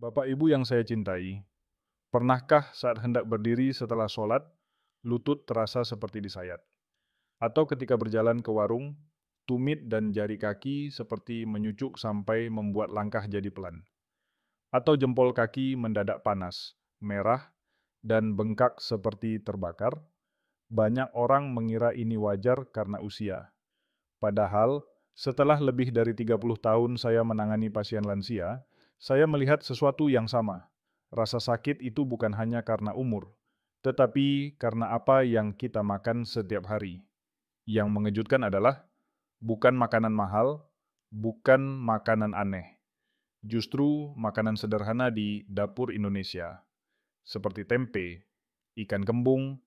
Bapak Ibu yang saya cintai, pernahkah saat hendak berdiri setelah sholat, lutut terasa seperti disayat? Atau ketika berjalan ke warung, tumit dan jari kaki seperti menyucuk sampai membuat langkah jadi pelan? Atau jempol kaki mendadak panas, merah, dan bengkak seperti terbakar? Banyak orang mengira ini wajar karena usia. Padahal, setelah lebih dari 30 tahun saya menangani pasien lansia, saya melihat sesuatu yang sama. Rasa sakit itu bukan hanya karena umur, tetapi karena apa yang kita makan setiap hari. Yang mengejutkan adalah bukan makanan mahal, bukan makanan aneh. Justru makanan sederhana di dapur Indonesia, seperti tempe, ikan kembung,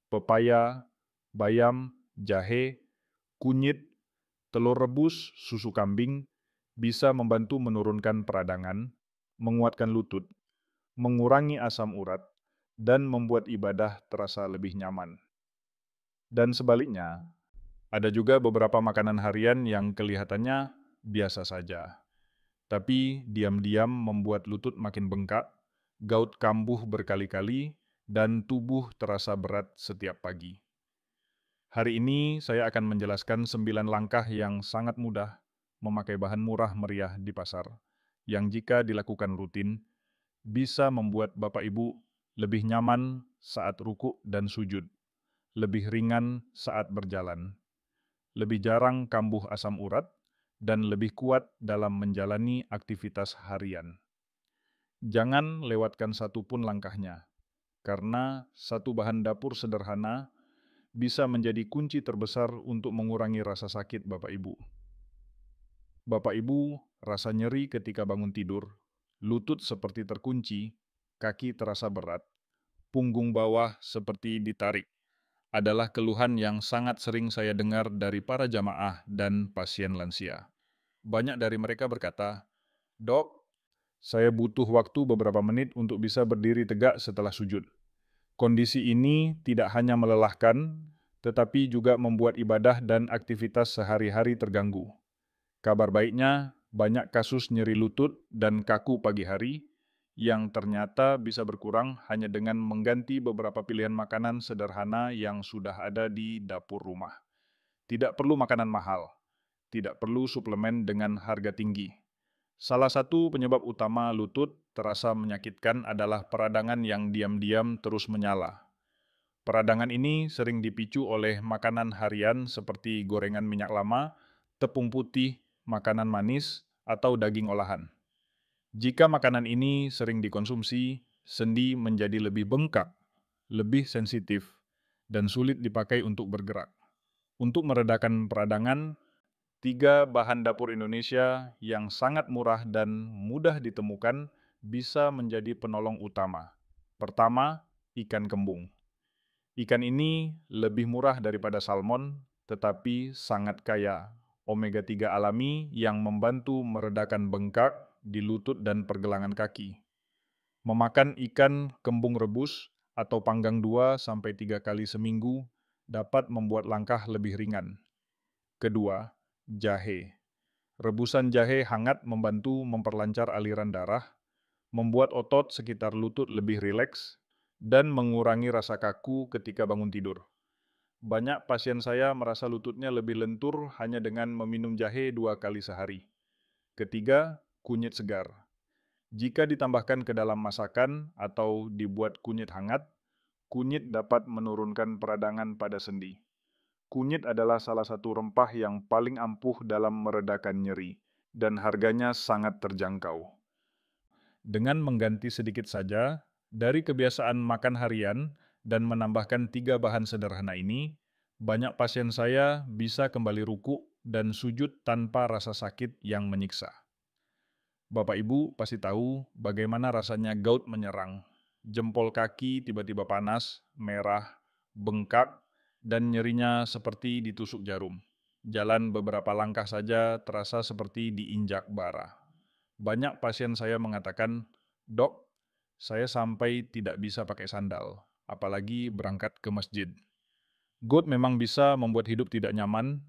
pepaya, bayam, jahe, kunyit, telur rebus, susu kambing, bisa membantu menurunkan peradangan, menguatkan lutut, mengurangi asam urat, dan membuat ibadah terasa lebih nyaman. Dan sebaliknya, ada juga beberapa makanan harian yang kelihatannya biasa saja, tapi diam-diam membuat lutut makin bengkak, gout kambuh berkali-kali, dan tubuh terasa berat setiap pagi. Hari ini saya akan menjelaskan 9 langkah yang sangat mudah memakai bahan murah meriah di pasar, yang jika dilakukan rutin, bisa membuat Bapak Ibu lebih nyaman saat ruku dan sujud, lebih ringan saat berjalan, lebih jarang kambuh asam urat, dan lebih kuat dalam menjalani aktivitas harian. Jangan lewatkan satu pun langkahnya, karena satu bahan dapur sederhana bisa menjadi kunci terbesar untuk mengurangi rasa sakit Bapak Ibu. Bapak Ibu rasa nyeri ketika bangun tidur, lutut seperti terkunci, kaki terasa berat, punggung bawah seperti ditarik, adalah keluhan yang sangat sering saya dengar dari para jamaah dan pasien lansia. Banyak dari mereka berkata, "Dok, saya butuh waktu beberapa menit untuk bisa berdiri tegak setelah sujud. Kondisi ini tidak hanya melelahkan, tetapi juga membuat ibadah dan aktivitas sehari-hari terganggu." Kabar baiknya, banyak kasus nyeri lutut dan kaku pagi hari yang ternyata bisa berkurang hanya dengan mengganti beberapa pilihan makanan sederhana yang sudah ada di dapur rumah. Tidak perlu makanan mahal, tidak perlu suplemen dengan harga tinggi. Salah satu penyebab utama lutut terasa menyakitkan adalah peradangan yang diam-diam terus menyala. Peradangan ini sering dipicu oleh makanan harian seperti gorengan minyak lama, tepung putih, makanan manis, atau daging olahan. Jika makanan ini sering dikonsumsi, sendi menjadi lebih bengkak, lebih sensitif, dan sulit dipakai untuk bergerak. Untuk meredakan peradangan, 3 bahan dapur Indonesia yang sangat murah dan mudah ditemukan bisa menjadi penolong utama. Pertama, ikan kembung. Ikan ini lebih murah daripada salmon, tetapi sangat kaya omega 3 alami yang membantu meredakan bengkak di lutut dan pergelangan kaki. Memakan ikan kembung rebus atau panggang 2 sampai 3 kali seminggu dapat membuat langkah lebih ringan. Kedua, jahe. Rebusan jahe hangat membantu memperlancar aliran darah, membuat otot sekitar lutut lebih rileks, dan mengurangi rasa kaku ketika bangun tidur. Banyak pasien saya merasa lututnya lebih lentur hanya dengan meminum jahe 2 kali sehari. Ketiga, kunyit segar. Jika ditambahkan ke dalam masakan atau dibuat kunyit hangat, kunyit dapat menurunkan peradangan pada sendi. Kunyit adalah salah satu rempah yang paling ampuh dalam meredakan nyeri, dan harganya sangat terjangkau. Dengan mengganti sedikit saja dari kebiasaan makan harian dan menambahkan 3 bahan sederhana ini, banyak pasien saya bisa kembali ruku dan sujud tanpa rasa sakit yang menyiksa. Bapak Ibu pasti tahu bagaimana rasanya gout menyerang. Jempol kaki tiba-tiba panas, merah, bengkak, dan nyerinya seperti ditusuk jarum. Jalan beberapa langkah saja terasa seperti diinjak bara. Banyak pasien saya mengatakan, "Dok, saya sampai tidak bisa pakai sandal, apalagi berangkat ke masjid." GOUT memang bisa membuat hidup tidak nyaman,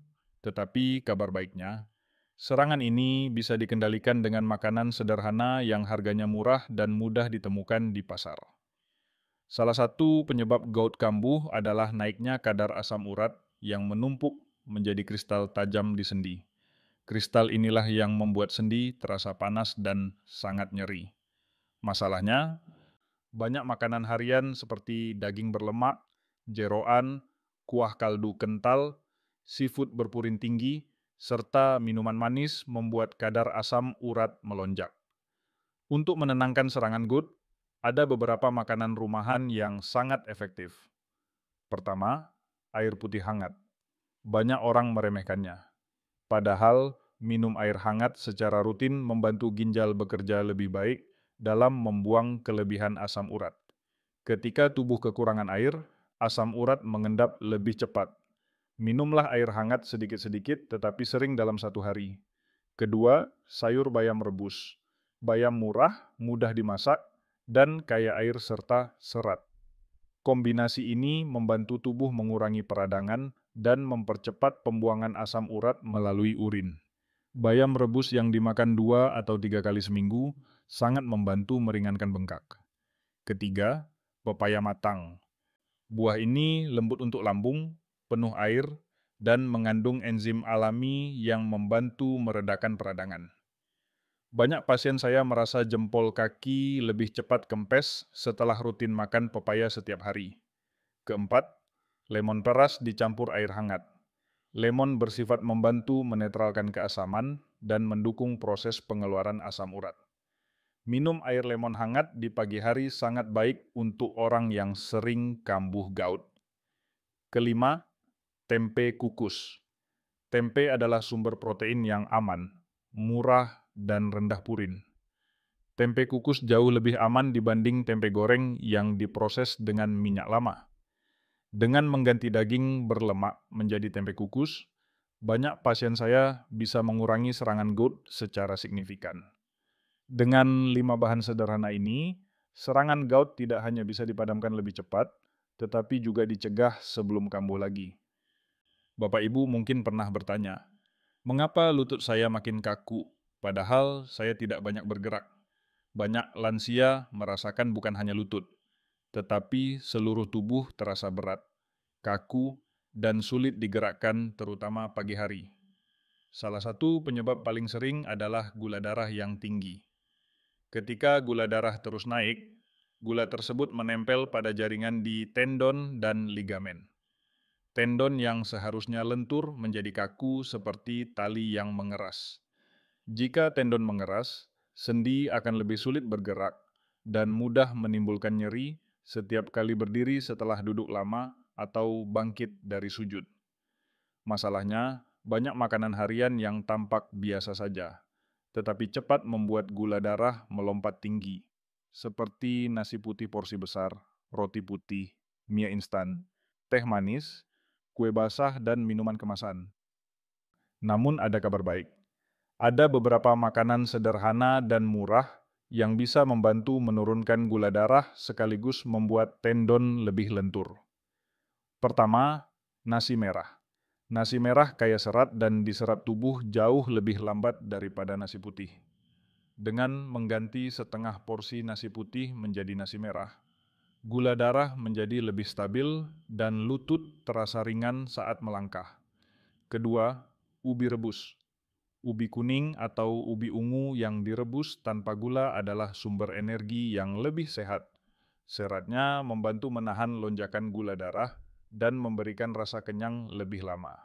tetapi kabar baiknya, Serangan ini bisa dikendalikan dengan makanan sederhana yang harganya murah dan mudah ditemukan di pasar. Salah satu penyebab gout kambuh adalah naiknya kadar asam urat yang menumpuk menjadi kristal tajam di sendi. Kristal inilah yang membuat sendi terasa panas dan sangat nyeri. Masalahnya, banyak makanan harian seperti daging berlemak, jeroan, kuah kaldu kental, seafood berpurin tinggi, serta minuman manis membuat kadar asam urat melonjak. Untuk menenangkan serangan gout, ada beberapa makanan rumahan yang sangat efektif. Pertama, air putih hangat. Banyak orang meremehkannya. Padahal, minum air hangat secara rutin membantu ginjal bekerja lebih baik dalam membuang kelebihan asam urat. Ketika tubuh kekurangan air, asam urat mengendap lebih cepat. Minumlah air hangat sedikit-sedikit tetapi sering dalam satu hari. Kedua, sayur bayam rebus. Bayam murah, mudah dimasak, dan kaya air serta serat. Kombinasi ini membantu tubuh mengurangi peradangan dan mempercepat pembuangan asam urat melalui urin. Bayam rebus yang dimakan 2 atau 3 kali seminggu sangat membantu meringankan bengkak. Ketiga, pepaya matang. Buah ini lembut untuk lambung, penuh air, dan mengandung enzim alami yang membantu meredakan peradangan. Banyak pasien saya merasa jempol kaki lebih cepat kempes setelah rutin makan pepaya setiap hari. Keempat, lemon peras dicampur air hangat. Lemon bersifat membantu menetralkan keasaman dan mendukung proses pengeluaran asam urat. Minum air lemon hangat di pagi hari sangat baik untuk orang yang sering kambuh gout. Kelima, tempe kukus. Tempe adalah sumber protein yang aman, murah, dan rendah purin. Tempe kukus jauh lebih aman dibanding tempe goreng yang diproses dengan minyak lama. Dengan mengganti daging berlemak menjadi tempe kukus, banyak pasien saya bisa mengurangi serangan gout secara signifikan. Dengan 5 bahan sederhana ini, serangan gout tidak hanya bisa dipadamkan lebih cepat, tetapi juga dicegah sebelum kambuh lagi. Bapak Ibu mungkin pernah bertanya, mengapa lutut saya makin kaku, padahal saya tidak banyak bergerak? Banyak lansia merasakan bukan hanya lutut, tetapi seluruh tubuh terasa berat, kaku, dan sulit digerakkan terutama pagi hari. Salah satu penyebab paling sering adalah gula darah yang tinggi. Ketika gula darah terus naik, gula tersebut menempel pada jaringan di tendon dan ligamen. Tendon yang seharusnya lentur menjadi kaku seperti tali yang mengeras. Jika tendon mengeras, sendi akan lebih sulit bergerak dan mudah menimbulkan nyeri setiap kali berdiri setelah duduk lama atau bangkit dari sujud. Masalahnya, banyak makanan harian yang tampak biasa saja, tetapi cepat membuat gula darah melompat tinggi, seperti nasi putih porsi besar, roti putih, mie instan, teh manis, kue basah, dan minuman kemasan. Namun ada kabar baik. Ada beberapa makanan sederhana dan murah yang bisa membantu menurunkan gula darah sekaligus membuat tendon lebih lentur. Pertama, nasi merah. Nasi merah kaya serat dan diserap tubuh jauh lebih lambat daripada nasi putih. Dengan mengganti setengah porsi nasi putih menjadi nasi merah, gula darah menjadi lebih stabil dan lutut terasa ringan saat melangkah. Kedua, ubi rebus. Ubi kuning atau ubi ungu yang direbus tanpa gula adalah sumber energi yang lebih sehat. Seratnya membantu menahan lonjakan gula darah dan memberikan rasa kenyang lebih lama.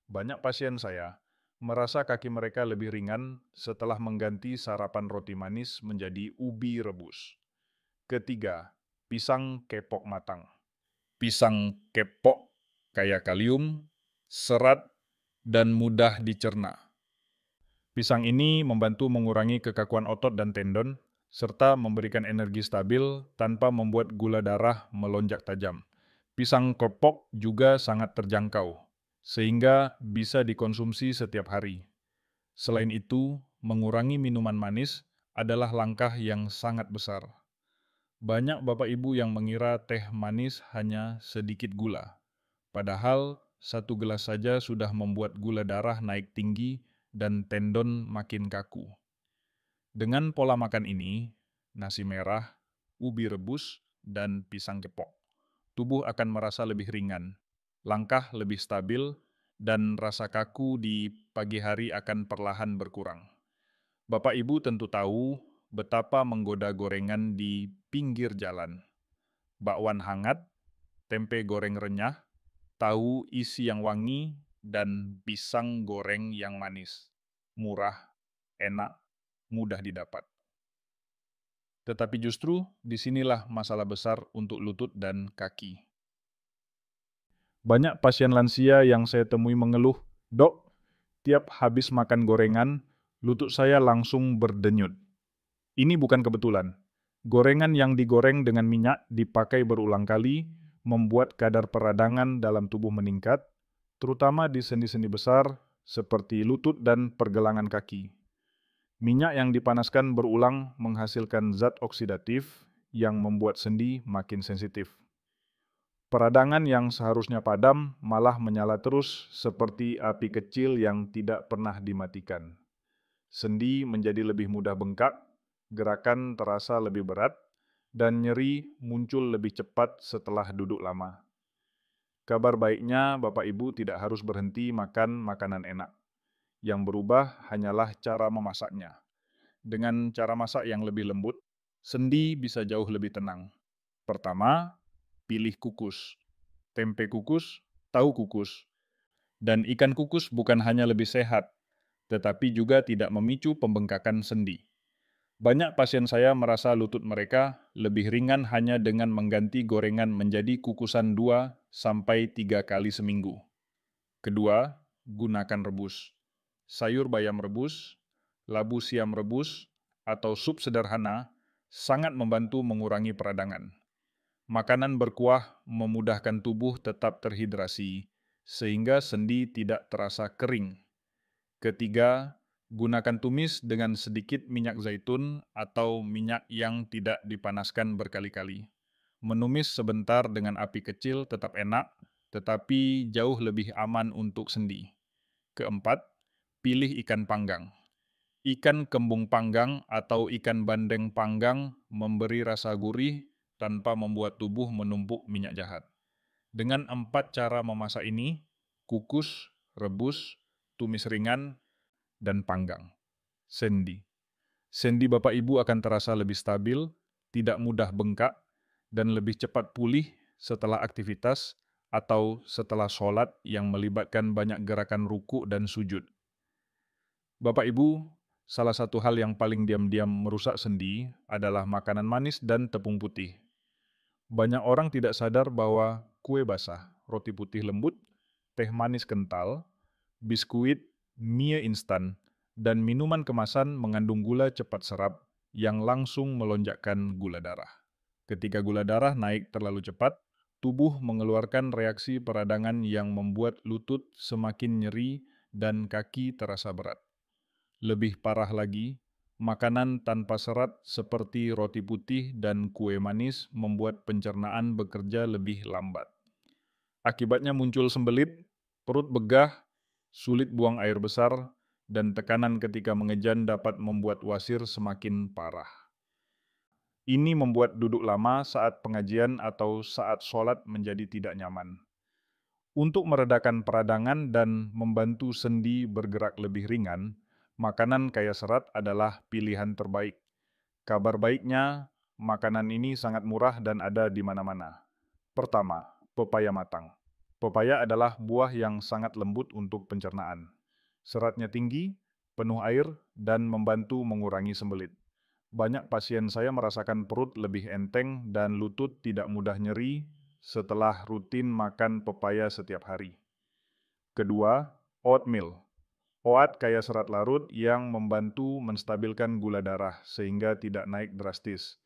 Banyak pasien saya merasa kaki mereka lebih ringan setelah mengganti sarapan roti manis menjadi ubi rebus. Ketiga, pisang kepok matang. Pisang kepok kaya kalium, serat, dan mudah dicerna. Pisang ini membantu mengurangi kekakuan otot dan tendon, serta memberikan energi stabil tanpa membuat gula darah melonjak tajam. Pisang kepok juga sangat terjangkau, sehingga bisa dikonsumsi setiap hari. Selain itu, mengurangi minuman manis adalah langkah yang sangat besar. Banyak Bapak Ibu yang mengira teh manis hanya sedikit gula, padahal 1 gelas saja sudah membuat gula darah naik tinggi dan tendon makin kaku. Dengan pola makan ini, nasi merah, ubi rebus, dan pisang kepok, tubuh akan merasa lebih ringan, langkah lebih stabil, dan rasa kaku di pagi hari akan perlahan berkurang. Bapak Ibu tentu tahu betapa menggoda gorengan di pinggir jalan. Bakwan hangat, tempe goreng renyah, tahu isi yang wangi, dan pisang goreng yang manis. Murah, enak, mudah didapat. Tetapi justru disinilah masalah besar untuk lutut dan kaki. Banyak pasien lansia yang saya temui mengeluh, "Dok, tiap habis makan gorengan, lutut saya langsung berdenyut." Ini bukan kebetulan. Gorengan yang digoreng dengan minyak dipakai berulang kali, membuat kadar peradangan dalam tubuh meningkat, terutama di sendi-sendi besar seperti lutut dan pergelangan kaki. Minyak yang dipanaskan berulang menghasilkan zat oksidatif yang membuat sendi makin sensitif. Peradangan yang seharusnya padam malah menyala terus seperti api kecil yang tidak pernah dimatikan. Sendi menjadi lebih mudah bengkak, gerakan terasa lebih berat, dan nyeri muncul lebih cepat setelah duduk lama. Kabar baiknya, Bapak Ibu tidak harus berhenti makan makanan enak. Yang berubah hanyalah cara memasaknya. Dengan cara masak yang lebih lembut, sendi bisa jauh lebih tenang. Pertama, pilih kukus. Tempe kukus, tahu kukus. Dan ikan kukus bukan hanya lebih sehat, tetapi juga tidak memicu pembengkakan sendi. Banyak pasien saya merasa lutut mereka lebih ringan hanya dengan mengganti gorengan menjadi kukusan 2 sampai 3 kali seminggu. Kedua, gunakan rebus. Sayur bayam rebus, labu siam rebus, atau sup sederhana sangat membantu mengurangi peradangan. Makanan berkuah memudahkan tubuh tetap terhidrasi, sehingga sendi tidak terasa kering. Ketiga, gunakan tumis dengan sedikit minyak zaitun atau minyak yang tidak dipanaskan berkali-kali. Menumis sebentar dengan api kecil tetap enak, tetapi jauh lebih aman untuk sendi. Keempat, pilih ikan panggang. Ikan kembung panggang atau ikan bandeng panggang memberi rasa gurih tanpa membuat tubuh menumpuk minyak jahat. Dengan 4 cara memasak ini, kukus, rebus, tumis ringan, dan panggang. Sendi. Sendi Bapak Ibu akan terasa lebih stabil, tidak mudah bengkak, dan lebih cepat pulih setelah aktivitas atau setelah sholat yang melibatkan banyak gerakan ruku dan sujud. Bapak Ibu, salah satu hal yang paling diam-diam merusak sendi adalah makanan manis dan tepung putih. Banyak orang tidak sadar bahwa kue basah, roti putih lembut, teh manis kental, biskuit, mie instan, dan minuman kemasan mengandung gula cepat serap yang langsung melonjakkan gula darah. Ketika gula darah naik terlalu cepat, tubuh mengeluarkan reaksi peradangan yang membuat lutut semakin nyeri dan kaki terasa berat. Lebih parah lagi, makanan tanpa serat seperti roti putih dan kue manis membuat pencernaan bekerja lebih lambat. Akibatnya muncul sembelit, perut begah, sulit buang air besar, dan tekanan ketika mengejan dapat membuat wasir semakin parah. Ini membuat duduk lama saat pengajian atau saat sholat menjadi tidak nyaman. Untuk meredakan peradangan dan membantu sendi bergerak lebih ringan, makanan kaya serat adalah pilihan terbaik. Kabar baiknya, makanan ini sangat murah dan ada di mana-mana. Pertama, pepaya matang. Pepaya adalah buah yang sangat lembut untuk pencernaan. Seratnya tinggi, penuh air, dan membantu mengurangi sembelit. Banyak pasien saya merasakan perut lebih enteng dan lutut tidak mudah nyeri setelah rutin makan pepaya setiap hari. Kedua, oatmeal. Oat kaya serat larut yang membantu menstabilkan gula darah sehingga tidak naik drastis.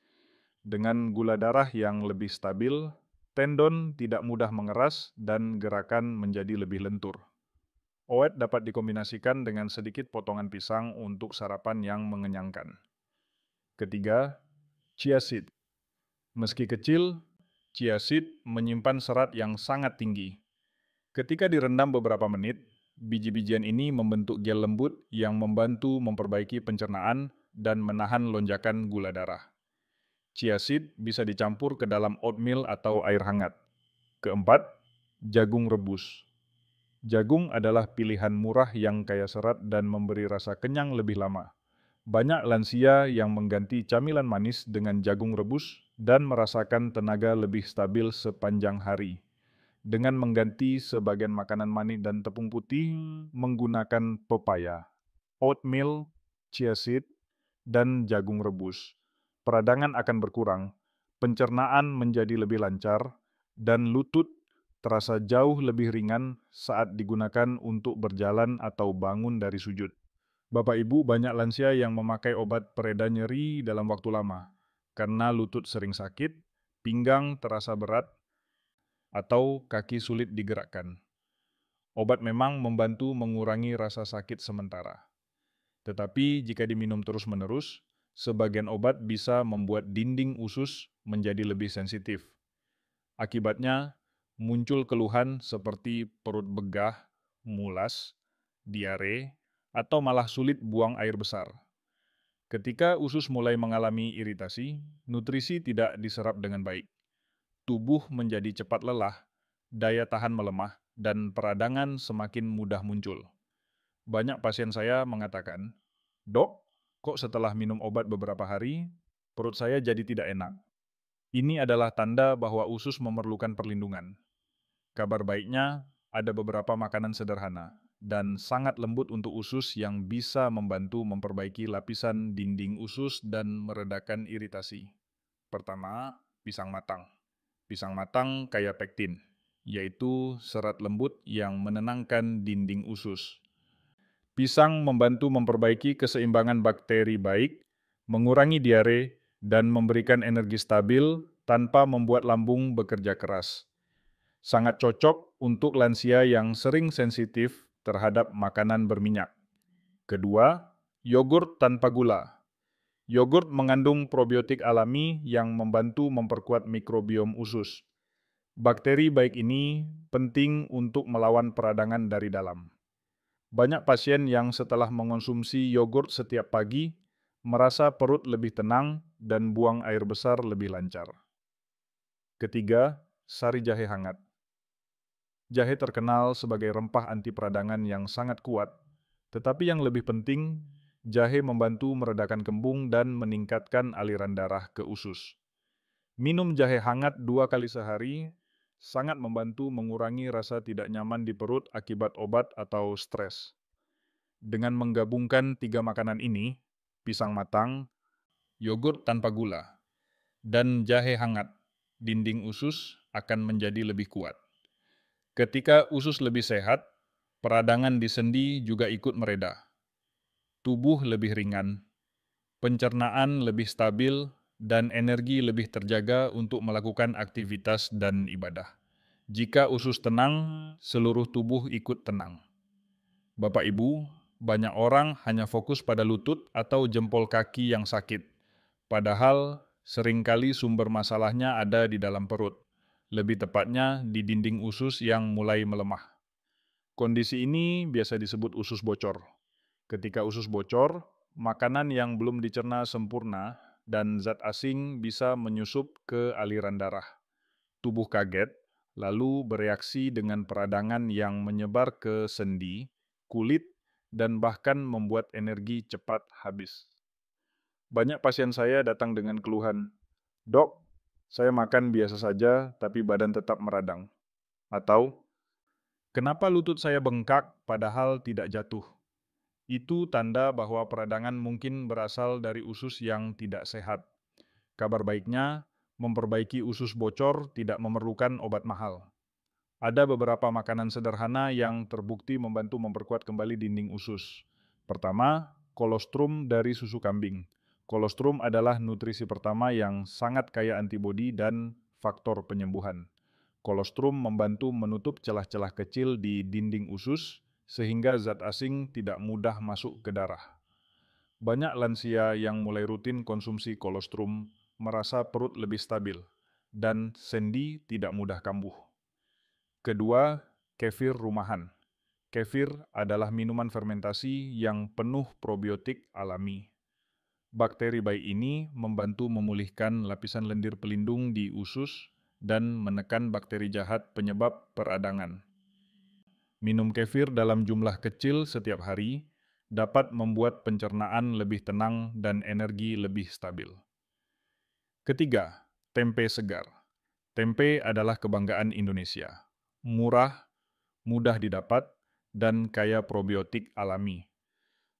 Dengan gula darah yang lebih stabil, tendon tidak mudah mengeras dan gerakan menjadi lebih lentur. Oat dapat dikombinasikan dengan sedikit potongan pisang untuk sarapan yang mengenyangkan. Ketiga, chia seed. Meski kecil, chia seed menyimpan serat yang sangat tinggi. Ketika direndam beberapa menit, Biji-bijian ini membentuk gel lembut yang membantu memperbaiki pencernaan dan menahan lonjakan gula darah. Chia seed bisa dicampur ke dalam oatmeal atau air hangat. Keempat, jagung rebus. Jagung adalah pilihan murah yang kaya serat dan memberi rasa kenyang lebih lama. Banyak lansia yang mengganti camilan manis dengan jagung rebus dan merasakan tenaga lebih stabil sepanjang hari. Dengan mengganti sebagian makanan manis dan tepung putih menggunakan pepaya, oatmeal, chia seed, dan jagung rebus. Peradangan akan berkurang, pencernaan menjadi lebih lancar, dan lutut terasa jauh lebih ringan saat digunakan untuk berjalan atau bangun dari sujud. Bapak Ibu, banyak lansia yang memakai obat pereda nyeri dalam waktu lama karena lutut sering sakit, pinggang terasa berat, atau kaki sulit digerakkan. Obat memang membantu mengurangi rasa sakit sementara. Tetapi jika diminum terus-menerus, sebagian obat bisa membuat dinding usus menjadi lebih sensitif. Akibatnya, muncul keluhan seperti perut begah, mulas, diare, atau malah sulit buang air besar. Ketika usus mulai mengalami iritasi, nutrisi tidak diserap dengan baik. Tubuh menjadi cepat lelah, daya tahan melemah, dan peradangan semakin mudah muncul. Banyak pasien saya mengatakan, "Dok, kok setelah minum obat beberapa hari, perut saya jadi tidak enak?" Ini adalah tanda bahwa usus memerlukan perlindungan. Kabar baiknya, ada beberapa makanan sederhana dan sangat lembut untuk usus yang bisa membantu memperbaiki lapisan dinding usus dan meredakan iritasi. Pertama, pisang matang. Pisang matang kaya pektin, yaitu serat lembut yang menenangkan dinding usus. Pisang membantu memperbaiki keseimbangan bakteri baik, mengurangi diare, dan memberikan energi stabil tanpa membuat lambung bekerja keras. Sangat cocok untuk lansia yang sering sensitif terhadap makanan berminyak. Kedua, yogurt tanpa gula. Yogurt mengandung probiotik alami yang membantu memperkuat mikrobiom usus. Bakteri baik ini penting untuk melawan peradangan dari dalam. Banyak pasien yang setelah mengonsumsi yogurt setiap pagi merasa perut lebih tenang dan buang air besar lebih lancar. Ketiga, sari jahe hangat. Jahe terkenal sebagai rempah anti peradangan yang sangat kuat, tetapi yang lebih penting, jahe membantu meredakan kembung dan meningkatkan aliran darah ke usus. Minum jahe hangat 2 kali sehari sangat membantu mengurangi rasa tidak nyaman di perut akibat obat atau stres. Dengan menggabungkan 3 makanan ini, pisang matang, yogurt tanpa gula, dan jahe hangat, dinding usus akan menjadi lebih kuat. Ketika usus lebih sehat, peradangan di sendi juga ikut mereda. Tubuh lebih ringan, pencernaan lebih stabil, dan energi lebih terjaga untuk melakukan aktivitas dan ibadah. Jika usus tenang, seluruh tubuh ikut tenang. Bapak Ibu, banyak orang hanya fokus pada lutut atau jempol kaki yang sakit, padahal seringkali sumber masalahnya ada di dalam perut, lebih tepatnya di dinding usus yang mulai melemah. Kondisi ini biasa disebut usus bocor. Ketika usus bocor, makanan yang belum dicerna sempurna dan zat asing bisa menyusup ke aliran darah. Tubuh kaget, lalu bereaksi dengan peradangan yang menyebar ke sendi, kulit, dan bahkan membuat energi cepat habis. Banyak pasien saya datang dengan keluhan, "Dok, saya makan biasa saja tapi badan tetap meradang." Atau, "Kenapa lutut saya bengkak padahal tidak jatuh?" Itu tanda bahwa peradangan mungkin berasal dari usus yang tidak sehat. Kabar baiknya, memperbaiki usus bocor tidak memerlukan obat mahal. Ada beberapa makanan sederhana yang terbukti membantu memperkuat kembali dinding usus. Pertama, kolostrum dari susu kambing. Kolostrum adalah nutrisi pertama yang sangat kaya antibodi dan faktor penyembuhan. Kolostrum membantu menutup celah-celah kecil di dinding usus sehingga zat asing tidak mudah masuk ke darah. Banyak lansia yang mulai rutin konsumsi kolostrum merasa perut lebih stabil dan sendi tidak mudah kambuh. Kedua, kefir rumahan. Kefir adalah minuman fermentasi yang penuh probiotik alami. Bakteri baik ini membantu memulihkan lapisan lendir pelindung di usus dan menekan bakteri jahat penyebab peradangan. Minum kefir dalam jumlah kecil setiap hari dapat membuat pencernaan lebih tenang dan energi lebih stabil. Ketiga, tempe segar. Tempe adalah kebanggaan Indonesia. Murah, mudah didapat, dan kaya probiotik alami.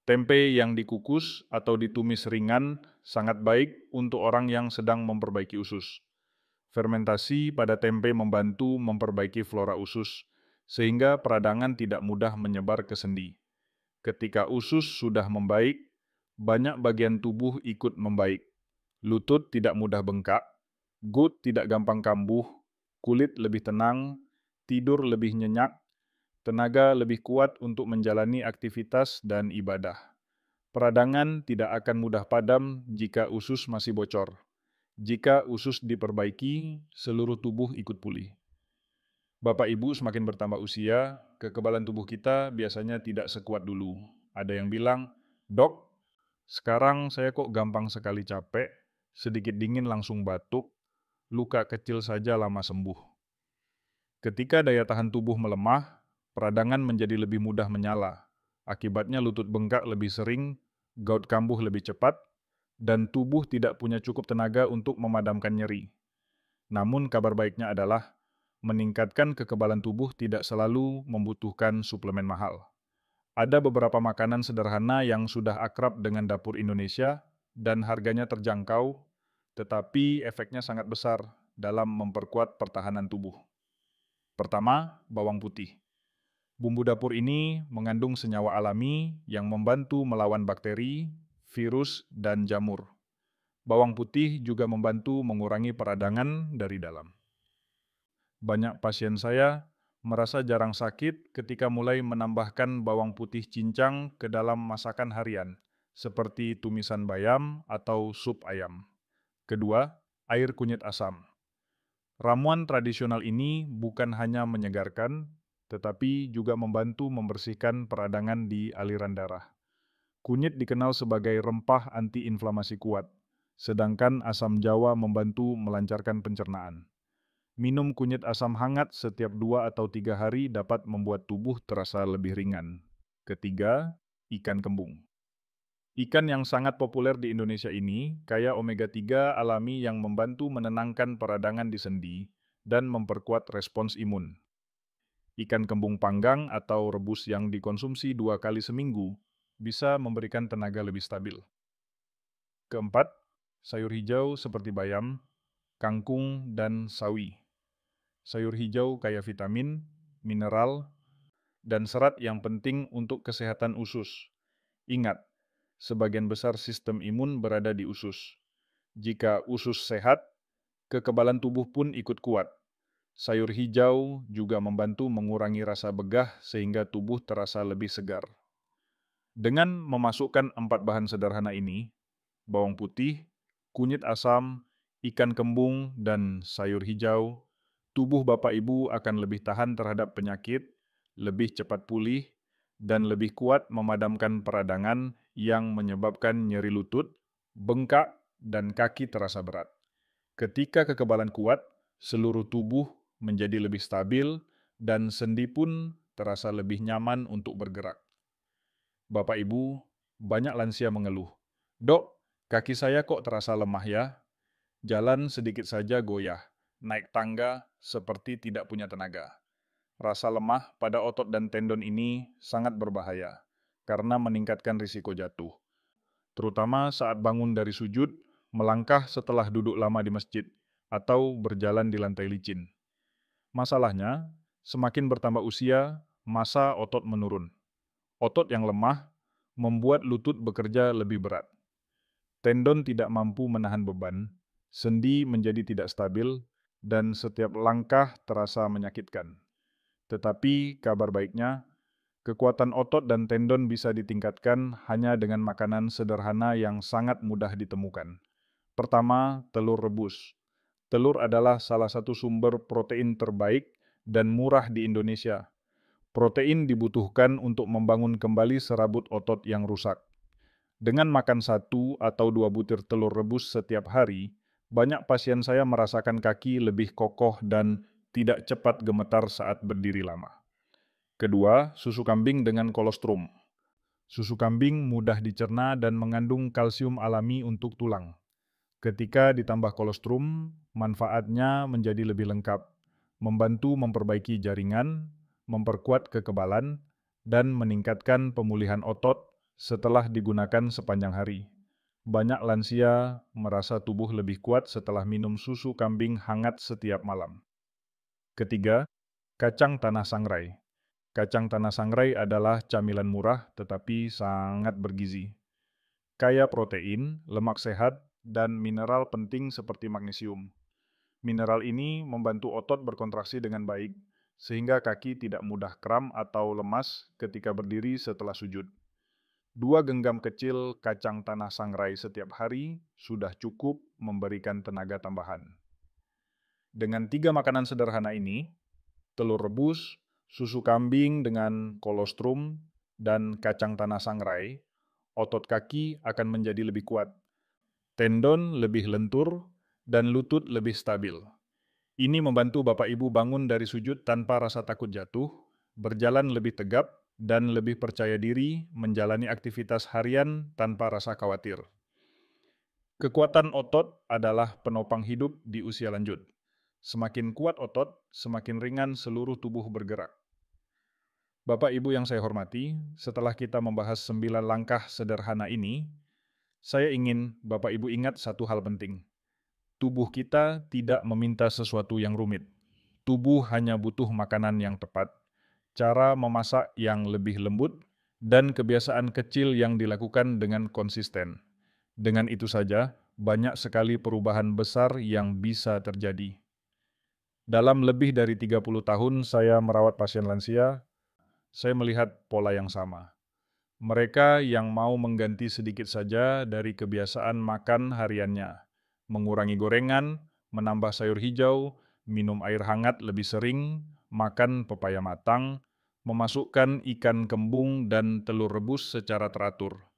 Tempe yang dikukus atau ditumis ringan sangat baik untuk orang yang sedang memperbaiki usus. Fermentasi pada tempe membantu memperbaiki flora usus, sehingga peradangan tidak mudah menyebar ke sendi. Ketika usus sudah membaik, banyak bagian tubuh ikut membaik. Lutut tidak mudah bengkak, gut tidak gampang kambuh, kulit lebih tenang, tidur lebih nyenyak, tenaga lebih kuat untuk menjalani aktivitas dan ibadah. Peradangan tidak akan mudah padam jika usus masih bocor. Jika usus diperbaiki, seluruh tubuh ikut pulih. Bapak Ibu semakin bertambah usia, kekebalan tubuh kita biasanya tidak sekuat dulu. Ada yang bilang, "Dok, sekarang saya kok gampang sekali capek, sedikit dingin langsung batuk, luka kecil saja lama sembuh." Ketika daya tahan tubuh melemah, peradangan menjadi lebih mudah menyala. Akibatnya lutut bengkak lebih sering, gout kambuh lebih cepat, dan tubuh tidak punya cukup tenaga untuk memadamkan nyeri. Namun kabar baiknya adalah, meningkatkan kekebalan tubuh tidak selalu membutuhkan suplemen mahal. Ada beberapa makanan sederhana yang sudah akrab dengan dapur Indonesia dan harganya terjangkau, tetapi efeknya sangat besar dalam memperkuat pertahanan tubuh. Pertama, bawang putih. Bumbu dapur ini mengandung senyawa alami yang membantu melawan bakteri, virus, dan jamur. Bawang putih juga membantu mengurangi peradangan dari dalam. Banyak pasien saya merasa jarang sakit ketika mulai menambahkan bawang putih cincang ke dalam masakan harian, seperti tumisan bayam atau sup ayam. Kedua, air kunyit asam. Ramuan tradisional ini bukan hanya menyegarkan, tetapi juga membantu membersihkan peradangan di aliran darah. Kunyit dikenal sebagai rempah antiinflamasi kuat, sedangkan asam jawa membantu melancarkan pencernaan. Minum kunyit asam hangat setiap 2 atau 3 hari dapat membuat tubuh terasa lebih ringan. Ketiga, ikan kembung. Ikan yang sangat populer di Indonesia ini kaya omega-3 alami yang membantu menenangkan peradangan di sendi dan memperkuat respons imun. Ikan kembung panggang atau rebus yang dikonsumsi 2 kali seminggu bisa memberikan tenaga lebih stabil. Keempat, sayur hijau seperti bayam, kangkung, dan sawi. Sayur hijau kaya vitamin, mineral, dan serat yang penting untuk kesehatan usus. Ingat, sebagian besar sistem imun berada di usus. Jika usus sehat, kekebalan tubuh pun ikut kuat. Sayur hijau juga membantu mengurangi rasa begah sehingga tubuh terasa lebih segar. Dengan memasukkan 4 bahan sederhana ini, bawang putih, kunyit asam, ikan kembung, dan sayur hijau, tubuh Bapak Ibu akan lebih tahan terhadap penyakit, lebih cepat pulih, dan lebih kuat memadamkan peradangan yang menyebabkan nyeri lutut, bengkak, dan kaki terasa berat. Ketika kekebalan kuat, seluruh tubuh menjadi lebih stabil dan sendi pun terasa lebih nyaman untuk bergerak. Bapak Ibu, banyak lansia mengeluh, "Dok, kaki saya kok terasa lemah ya? Jalan sedikit saja goyah, naik tangga seperti tidak punya tenaga." Rasa lemah pada otot dan tendon ini sangat berbahaya karena meningkatkan risiko jatuh, terutama saat bangun dari sujud, melangkah setelah duduk lama di masjid, atau berjalan di lantai licin. Masalahnya, semakin bertambah usia, massa otot menurun. Otot yang lemah membuat lutut bekerja lebih berat. Tendon tidak mampu menahan beban, sendi menjadi tidak stabil, dan setiap langkah terasa menyakitkan. Tetapi kabar baiknya, kekuatan otot dan tendon bisa ditingkatkan hanya dengan makanan sederhana yang sangat mudah ditemukan. Pertama, telur rebus. Telur adalah salah satu sumber protein terbaik dan murah di Indonesia. Protein dibutuhkan untuk membangun kembali serabut otot yang rusak. Dengan makan 1 atau 2 butir telur rebus setiap hari, banyak pasien saya merasakan kaki lebih kokoh dan tidak cepat gemetar saat berdiri lama. Kedua, susu kambing dengan kolostrum. Susu kambing mudah dicerna dan mengandung kalsium alami untuk tulang. Ketika ditambah kolostrum, manfaatnya menjadi lebih lengkap, membantu memperbaiki jaringan, memperkuat kekebalan, dan meningkatkan pemulihan otot setelah digunakan sepanjang hari. Banyak lansia merasa tubuh lebih kuat setelah minum susu kambing hangat setiap malam. Ketiga, kacang tanah sangrai. Kacang tanah sangrai adalah camilan murah tetapi sangat bergizi. Kaya protein, lemak sehat, dan mineral penting seperti magnesium. Mineral ini membantu otot berkontraksi dengan baik, sehingga kaki tidak mudah kram atau lemas ketika berdiri setelah sujud. 2 genggam kecil kacang tanah sangrai setiap hari sudah cukup memberikan tenaga tambahan. Dengan 3 makanan sederhana ini, telur rebus, susu kambing dengan kolostrum, dan kacang tanah sangrai, otot kaki akan menjadi lebih kuat, tendon lebih lentur, dan lutut lebih stabil. Ini membantu Bapak Ibu bangun dari sujud tanpa rasa takut jatuh, berjalan lebih tegap, dan lebih percaya diri menjalani aktivitas harian tanpa rasa khawatir. Kekuatan otot adalah penopang hidup di usia lanjut. Semakin kuat otot, semakin ringan seluruh tubuh bergerak. Bapak Ibu yang saya hormati, setelah kita membahas 9 langkah sederhana ini, saya ingin Bapak Ibu ingat satu hal penting. Tubuh kita tidak meminta sesuatu yang rumit. Tubuh hanya butuh makanan yang tepat, cara memasak yang lebih lembut, dan kebiasaan kecil yang dilakukan dengan konsisten. Dengan itu saja, banyak sekali perubahan besar yang bisa terjadi. Dalam lebih dari 30 tahun saya merawat pasien lansia, saya melihat pola yang sama. Mereka yang mau mengganti sedikit saja dari kebiasaan makan hariannya, mengurangi gorengan, menambah sayur hijau, minum air hangat lebih sering, makan pepaya matang, memasukkan ikan kembung dan telur rebus secara teratur.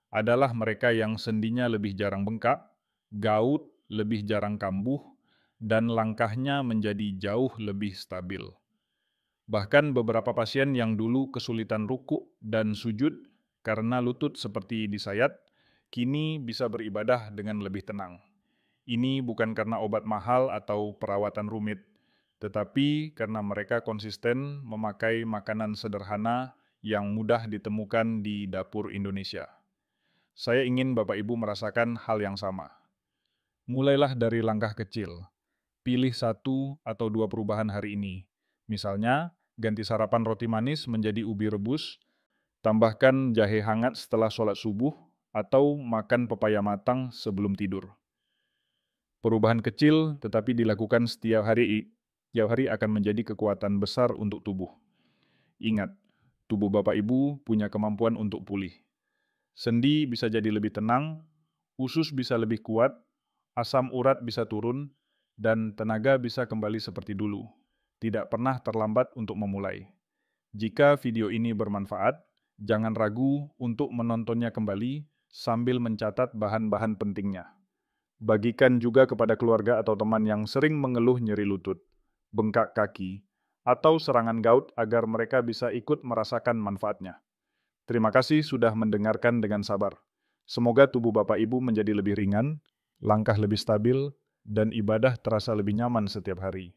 Adalah mereka yang sendinya lebih jarang bengkak, gaut lebih jarang kambuh, dan langkahnya menjadi jauh lebih stabil. Bahkan beberapa pasien yang dulu kesulitan rukuk dan sujud karena lutut seperti disayat, kini bisa beribadah dengan lebih tenang. Ini bukan karena obat mahal atau perawatan rumit, tetapi karena mereka konsisten memakai makanan sederhana yang mudah ditemukan di dapur Indonesia. Saya ingin Bapak Ibu merasakan hal yang sama. Mulailah dari langkah kecil. Pilih 1 atau 2 perubahan hari ini. Misalnya, ganti sarapan roti manis menjadi ubi rebus, tambahkan jahe hangat setelah sholat subuh, atau makan pepaya matang sebelum tidur. Perubahan kecil tetapi dilakukan setiap hari akan menjadi kekuatan besar untuk tubuh. Ingat, tubuh Bapak Ibu punya kemampuan untuk pulih. Sendi bisa jadi lebih tenang, usus bisa lebih kuat, asam urat bisa turun, dan tenaga bisa kembali seperti dulu. Tidak pernah terlambat untuk memulai. Jika video ini bermanfaat, jangan ragu untuk menontonnya kembali sambil mencatat bahan-bahan pentingnya. Bagikan juga kepada keluarga atau teman yang sering mengeluh nyeri lutut, bengkak kaki, atau serangan gout agar mereka bisa ikut merasakan manfaatnya. Terima kasih sudah mendengarkan dengan sabar. Semoga tubuh Bapak Ibu menjadi lebih ringan, langkah lebih stabil, dan ibadah terasa lebih nyaman setiap hari.